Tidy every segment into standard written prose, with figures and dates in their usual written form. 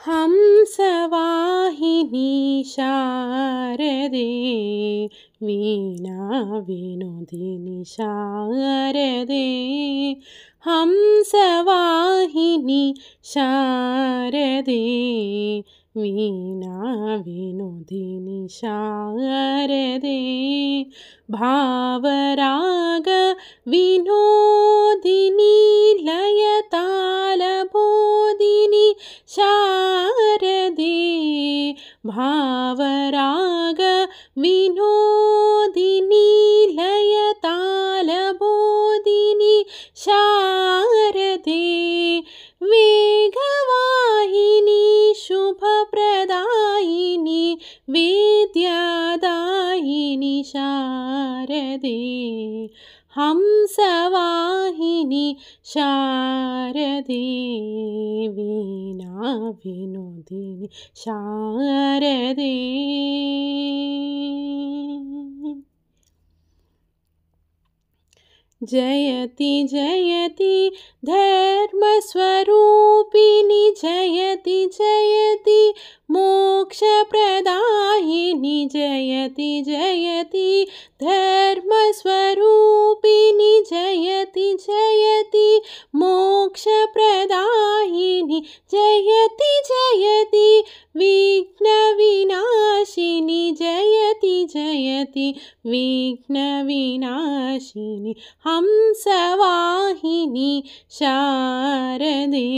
हंसवाहिनी शारदे वीणा विनोदिनी शारदे हंसवाहिनी शारदे वीणा विनोदिनी शारदे भावराग विनोदिनी लयतालबोधिनी शारदे भावराग विनोदिनी लयतालबोधिनी शारदे वेगवाहिनी शुभप्रदायिनी विद्यादायिनी शारदे हंसवाहिनी शारदे वीणा विनोदिनी शारदे। जयति जयति धर्मस्वरूपिणी जयति जयति मोक्षप्रदायिनी जयति जयति धर्मस्वरूपिणी जयति जयति मोक्षप्रदायिनी जयति जयति विघ्नविनाशिनी जयति जयति विघ्नविनाशिनी हंसवाहिनी शारदे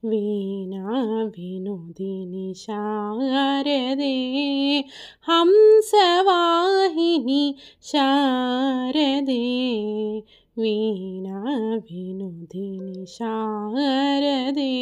वीणा विनोदिनी शारदे हंसवाहिनी शारदे वीणा विनोदिनी शारदे।